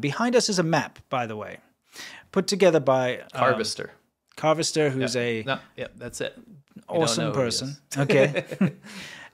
Behind us is a map, by the way, put together by Harvester. Carvester, who's that's it. Awesome person. Okay.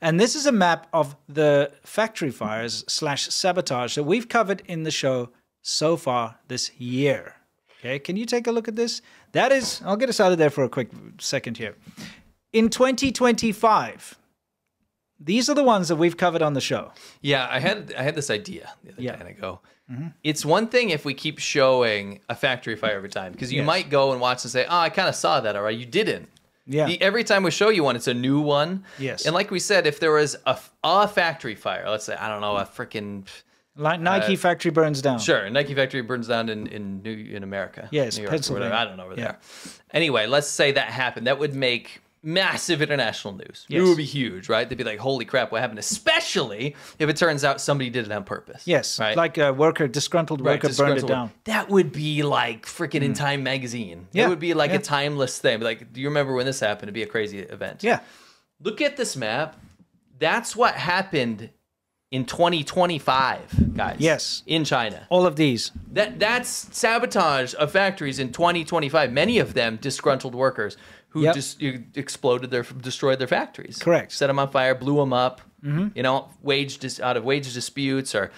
And this is a map of the factory fires / sabotage that we've covered in the show so far this year. Okay, can you take a look at this? That is, I'll get us out of there for a quick second here. In 2025, these are the ones that we've covered on the show. Yeah, I had this idea the other day, and I go, it's one thing if we keep showing a factory fire every time, because you might go and watch and say, oh, I kind of saw that, all right, you didn't. Yeah. Every time we show you one, it's a new one. Yes. And like we said, if there was a factory fire, let's say, I don't know, a freaking... Like Nike factory burns down. Sure, Nike factory burns down in America. Yes, New York, Pennsylvania. I don't know over there. Anyway, let's say that happened. That would make massive international news. Yes. It would be huge, right? They'd be like, holy crap, what happened? Especially if it turns out somebody did it on purpose. Yes, right? like a disgruntled worker burned it down. That would be like freaking in Time magazine. Yeah. It would be like a timeless thing. Like, do you remember when this happened? It'd be a crazy event. Yeah. Look at this map. That's what happened in 2025, guys. Yes. In China. All of these. That's sabotage of factories in 2025. Many of them disgruntled workers who just destroyed their factories. Correct. Set them on fire, blew them up. You know, out of wage disputes or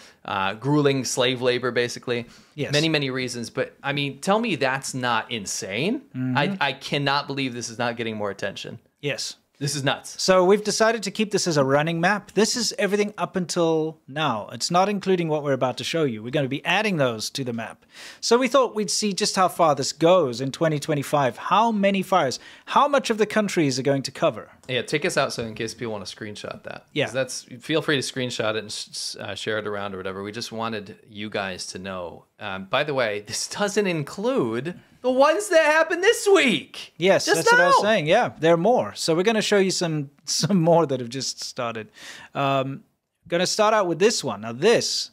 grueling slave labor, basically. Yes. Many reasons. But I mean, tell me that's not insane. I cannot believe this is not getting more attention. Yes. This is nuts. So we've decided to keep this as a running map. This is everything up until now. It's not including what we're about to show you. We're going to be adding those to the map. So we thought we'd see just how far this goes in 2025. How many fires? How much of the country is it going to cover? Yeah, take us out so in case people want to screenshot that. Yeah. Feel free to screenshot it and share it around or whatever. We just wanted you guys to know. By the way, this doesn't include the ones that happened this week. Yes, just that's what I was saying. Yeah, there are more. So we're going to show you some more that have just started. Going to start out with this one. Now, this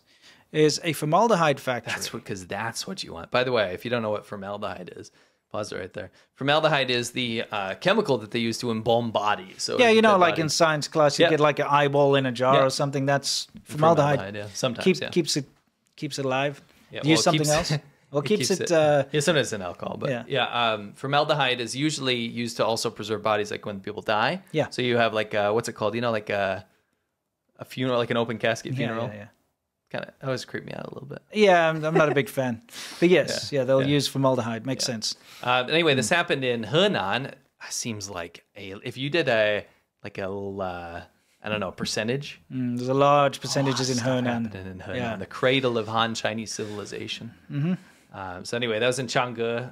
is a formaldehyde factory. That's what you want. By the way, if you don't know what formaldehyde is, pause it right there. Formaldehyde is the chemical that they use to embalm bodies. So yeah, you know, like in science class, you get like an eyeball in a jar or something. That's formaldehyde. Yeah, sometimes. Keeps it alive. Yeah, Use something else. Well, keeps it. Yeah, sometimes it's an alcohol, but formaldehyde is usually used to also preserve bodies, like when people die. Yeah. So you have like what's it called? You know, like a funeral, like an open casket funeral. Yeah. Kind of always creep me out a little bit. Yeah, I'm not a big fan, but yes, they'll use formaldehyde. Makes sense. Anyway, this happened in Henan. Seems like if you did I don't know, percentage. There's a large percentages in Henan. In Henan, the cradle of Han Chinese civilization. So anyway, that was in Chang'e,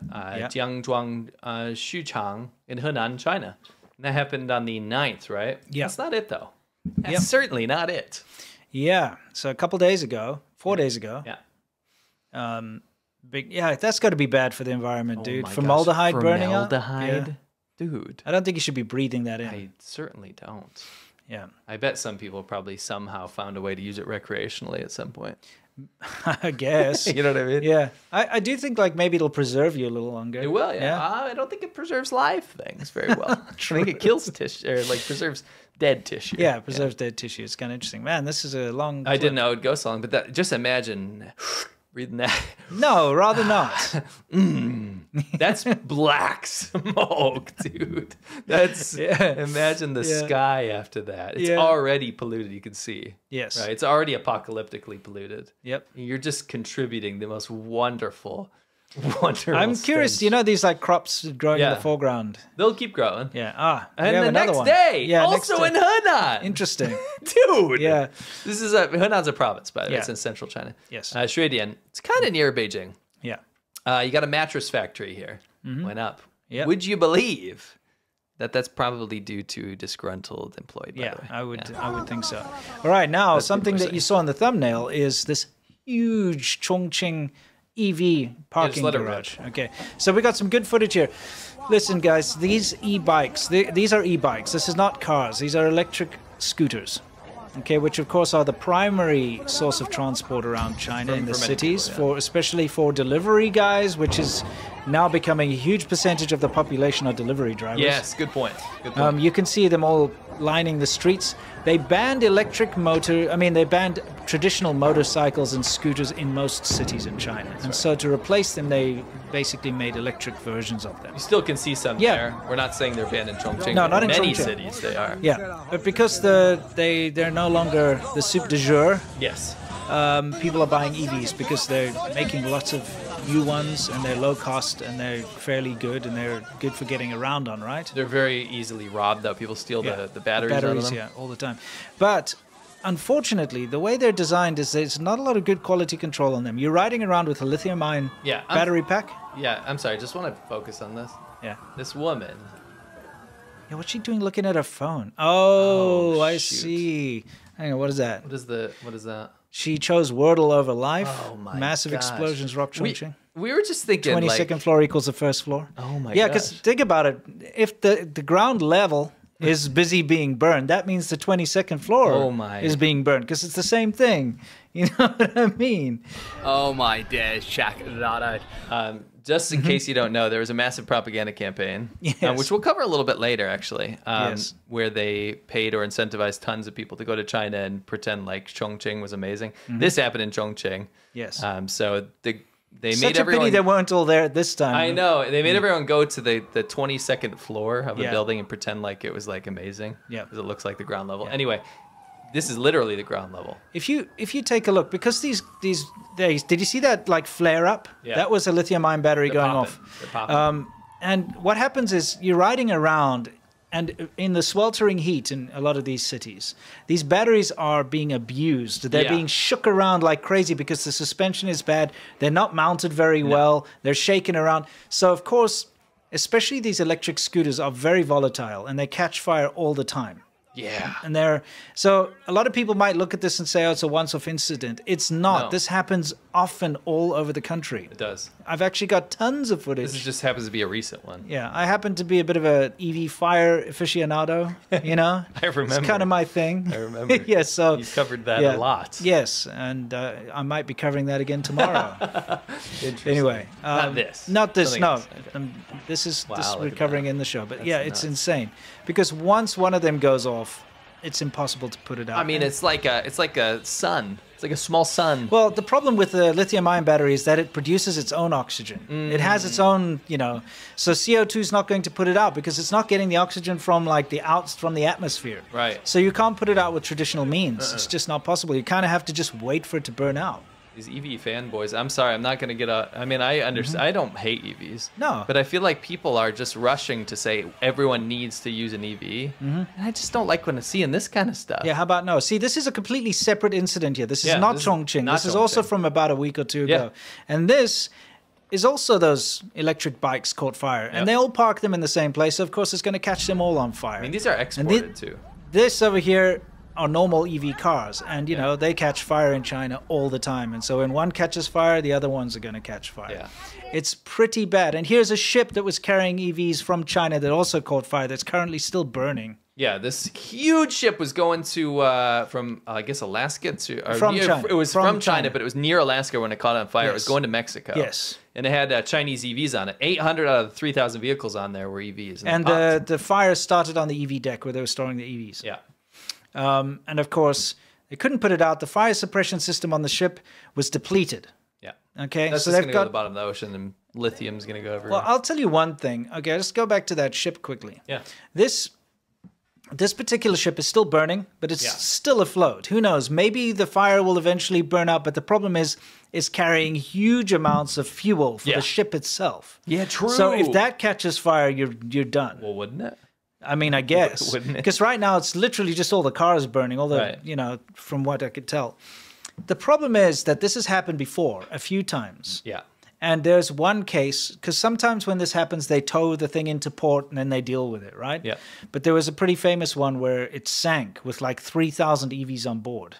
Jiangzhuang, Xuchang in Henan, China. And that happened on the 9th, right? Yeah. That's not it, though. That's certainly not it. Yeah. So a couple days ago, 4 days ago. Yeah. That's got to be bad for the environment, dude. My Formaldehyde gosh. burning out. Formaldehyde? Dude. I don't think you should be breathing that in. I certainly don't. Yeah. I bet some people probably somehow found a way to use it recreationally at some point. I guess. You know what I mean? Yeah. I do think like maybe it'll preserve you a little longer. It will, yeah. I don't think it preserves live things very well. I think it kills tissue, or like preserves dead tissue. Yeah, preserves dead tissue. It's kind of interesting. Man, this is a long clip. I didn't know it would go so long, but just imagine reading that. No, rather not. That's black smoke, dude. That's imagine the sky after that. It's already polluted, you can see. Yes. Right. It's already apocalyptically polluted. Yep. You're just contributing the most wonderful I'm curious, you know these like crops growing in the foreground? They'll keep growing. Yeah. And the next day, also in Henan. Interesting. Dude. Yeah. This is Henan's a province, by the way. It's in central China. Yes. Shuidian. It's kind of near Beijing. Yeah. You got a mattress factory here. Went up. Yep. Would you believe that that's probably due to disgruntled employee, by the way? I would think so. All right, now something that you saw in the thumbnail is this huge Chongqing EV parking garage. Okay, so we got some good footage here. Listen, guys, these e-bikes, these are e-bikes. This is not cars. These are electric scooters. Okay, which of course are the primary source of transport around China in the cities, especially for delivery guys, which is now becoming a huge percentage of the population are delivery drivers. Yes, good point. Good point. You can see them all lining the streets. They banned they banned traditional motorcycles and scooters in most cities in China. So to replace them, they basically made electric versions of them. You still can see some there. We're not saying they're banned in Chongqing. No, not in many Chongqing. cities they are. Yeah, but because they're no longer the soup de jour, Yes. people are buying EVs because they're making lots of new ones and they're low cost and they're fairly good and they're good for getting around on, right? They're very easily robbed, though. People steal the batteries out of them. Yeah, all the time. But unfortunately, the way they're designed is there's not a lot of good quality control on them. You're riding around with a lithium-ion battery pack. Yeah, I'm sorry. I just want to focus on this. Yeah. This woman. Yeah, what's she doing looking at her phone? Oh, I shoot. see. Hang on, what is that? What is that? She chose Wordle over life. Oh my Massive gosh. explosions rock Chongqing. We were just thinking 22nd floor equals the first floor. Oh my Yeah, gosh. because think about it. If the ground level is busy being burned, that means the 22nd floor is being burned because it's the same thing. You know what I mean? Oh my days, check that out. Just in case you don't know, there was a massive propaganda campaign, which we'll cover a little bit later, actually, where they paid or incentivized tons of people to go to China and pretend like Chongqing was amazing. This happened in Chongqing. Yes. So they Such made a everyone. pity they weren't all there at this time. I know. They made everyone go to the 22nd floor of a Yeah. building and pretend like it was like amazing. Yeah. Because it looks like the ground level. Anyway, this is literally the ground level. If you take a look, because these days, did you see that like flare up? Yeah. That was a lithium-ion battery going off. They're popping. And what happens is you're riding around, and in the sweltering heat in a lot of these cities, these batteries are being abused. They're being shook around like crazy because the suspension is bad. They're not mounted very well. They're shaken around. So, of course, especially these electric scooters are very volatile, and they catch fire all the time. Yeah. And so a lot of people might look at this and say, oh, it's a once-off incident. It's not. No. This happens often all over the country. It does. I've actually got tons of footage. This just happens to be a recent one. Yeah, I happen to be a bit of a EV fire aficionado, you know? I remember. It's kind of my thing. I remember. Yes, so... You've covered that a lot. Yes, and I might be covering that again tomorrow. Interesting. Anyway. Not this. Not this, Something no. else. Okay. This Wow, we're look at covering that. in the show. But That's yeah, it's nuts. insane. Because once one of them goes off, it's impossible to put it out. I mean, it's like a sun. It's like a small sun. Well, the problem with the lithium-ion battery is that it produces its own oxygen. It has its own, so CO2 is not going to put it out because it's not getting the oxygen from from the atmosphere. Right. So you can't put it out with traditional means. It's just not possible. You kind of have to just wait for it to burn out. These EV fanboys. I'm sorry, I'm not going to get I mean, I understand. I don't hate EVs. No. But I feel like people are just rushing to say everyone needs to use an EV. And I just don't like when I'm seeing this kind of stuff. Yeah, how about no? See, this is a completely separate incident here. This is Yeah, not this is Chongqing. not This is also Chongqing. from about a week or two Yeah. ago. And this is also those electric bikes caught fire. And they all park them in the same place. So of course, it's going to catch them all on fire. I mean, these are exported too. This over here are normal EV cars, and they catch fire in China all the time. And so when one catches fire, the other ones are going to catch fire. Yeah. It's pretty bad. And here's a ship that was carrying EVs from China that also caught fire that's currently still burning. Yeah, this huge ship was going to from I guess Alaska to From China. It was From from China, China. but it was near Alaska when it caught on fire. It was Yes. going to Mexico. Yes. And it had Chinese EVs on it. 800 out of the 3,000 vehicles on there were EVs. And the fire started on the EV deck where they were storing the EVs. yeah. And of course, they couldn't put it out. The fire suppression system on the ship was depleted. Yeah. Okay, That's so just they've going to go to got. the bottom of the ocean, and lithium's going to go everywhere. Well, I'll tell you one thing. Okay, let's go back to that ship quickly. yeah. This particular ship is still burning, but it's Yeah. still afloat. Who knows? Maybe the fire will eventually burn out, but the problem is it's carrying huge amounts of fuel for Yeah. the ship itself. Yeah, true. So if that catches fire, you're done. Well, wouldn't it? I mean, I guess. Wouldn't it? Because right now it's literally just all the cars burning, all the, Right. from what I could tell. The problem is that this has happened before a few times. Yeah. And there's one case, because sometimes when this happens, they tow the thing into port and then they deal with it, right? Yeah. But there was a pretty famous one where it sank with like 3,000 EVs on board.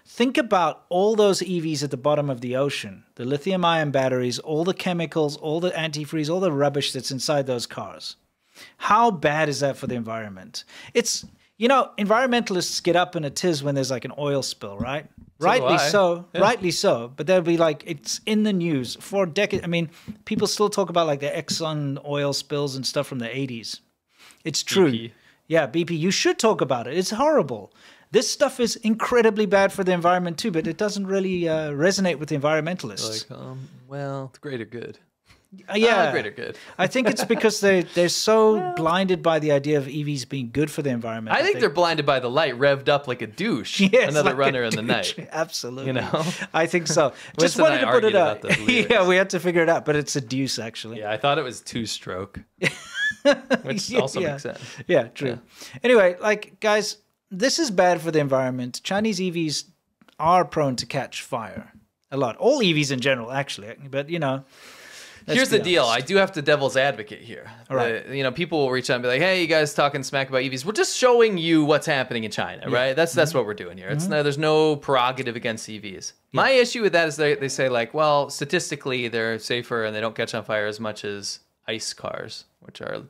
Think about all those EVs at the bottom of the ocean, the lithium-ion batteries, all the chemicals, all the antifreeze, all the rubbish that's inside those cars. How bad is that for the environment? It's, environmentalists get up in a tiz when there's like an oil spill, right? Rightly so. Rightly so. But they'll be like, it's in the news for decades. I mean, people still talk about like the Exxon oil spills and stuff from the 80s. It's true. BP. Yeah, BP. You should talk about it. It's horrible. This stuff is incredibly bad for the environment too, but it doesn't really resonate with the environmentalists. Like, well, the greater good. Yeah, greater good. I think it's because they're so blinded by the idea of EVs being good for the environment. I think they're blinded by the light, revved up like a douche. Yes, another like runner in the night. Absolutely. You know? I think so. Just Winston wanted and I to put it argued out. about those lyrics. Yeah, we had to figure it out, but it's a deuce actually. Yeah, I thought it was two-stroke, which also makes sense. Yeah, true. Yeah. Anyway, like guys, this is bad for the environment. Chinese EVs are prone to catch fire a lot. All EVs in general, actually, but you know. Here's the deal. I do have to devil's advocate here. All right. You know, people will reach out and be like, "Hey, you guys talking smack about EVs? We're just showing you what's happening in China, right? That's what we're doing here. It's there's no prerogative against EVs. My issue with that is they say like, well, statistically they're safer and they don't catch on fire as much as ICE cars, which are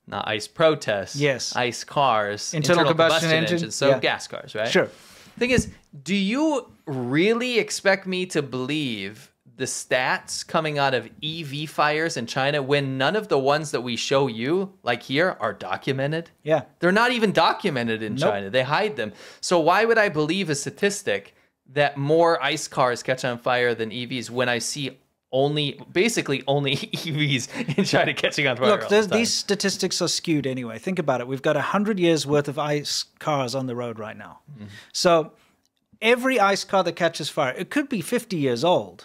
not ICE protests. Yes. ICE cars, internal combustion engines, so gas cars, right? Sure. Thing is, do you really expect me to believe the stats coming out of EV fires in China when none of the ones that we show you, like here, are documented? Yeah. They're not even documented in China. They hide them. So why would I believe a statistic that more ICE cars catch on fire than EVs when I see basically only EVs in China catching on fire? Look, these statistics are skewed anyway. Think about it. We've got 100 years worth of ICE cars on the road right now. So every ICE car that catches fire, it could be 50 years old.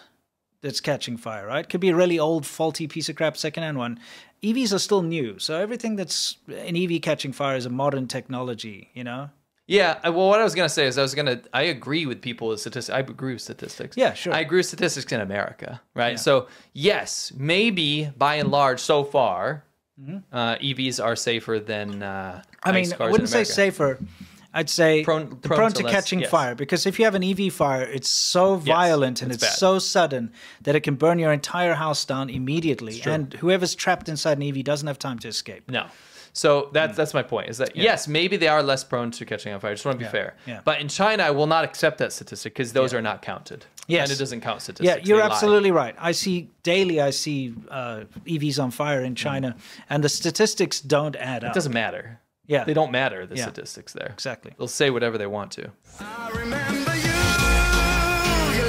That's catching fire, right? Could be a really old, faulty piece of crap secondhand one. EVs are still new, so everything that's an EV catching fire is a modern technology, you know? Yeah, well, what I was going to say is I agree with people with statistics. I agree with statistics. Yeah, sure. I agree with statistics in America, right? Yeah. So, yes, maybe by and large so far, EVs are safer than ICE cars I wouldn't say safer. I'd say prone to catching fire, because if you have an EV fire, it's so violent and it's so sudden that it can burn your entire house down immediately, and whoever's trapped inside an EV doesn't have time to escape. No. So that's my point, is that yes, maybe they are less prone to catching on fire. I just want to be fair. Yeah. But in China, I will not accept that statistic because those are not counted. Yes. China doesn't count statistics. Yeah, you're absolutely right. I see EVs on fire in China, and the statistics don't add up. It doesn't matter. Yeah. They don't matter, the statistics there. Exactly. They'll say whatever they want to. I remember you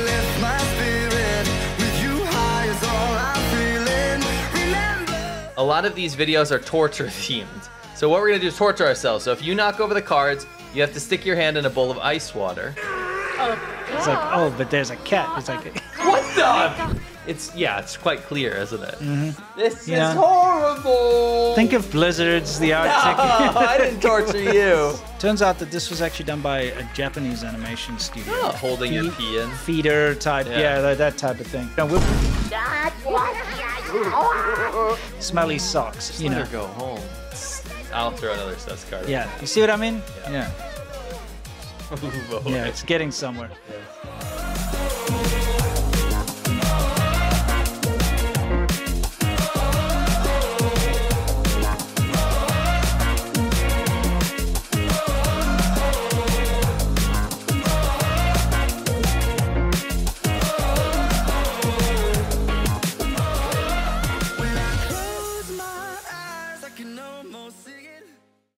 left my spirit, with you high is all I'm feeling. Remember. A lot of these videos are torture themed. So what we're gonna do is torture ourselves. So if you knock over the cards, you have to stick your hand in a bowl of ice water. It's like, oh, but there's a cat. It's like, what the? It's quite clear, isn't it? This is horrible. Think of blizzards, the Arctic. No, I didn't torture you. Turns out that this was actually done by a Japanese animation studio. Oh, holding your pee in. Feeder type, that type of thing. Smelly socks, you know. Let her go home. I'll throw another sus card. Yeah, you see what I mean? Yeah. Move over. Yeah, it's getting somewhere. Yeah.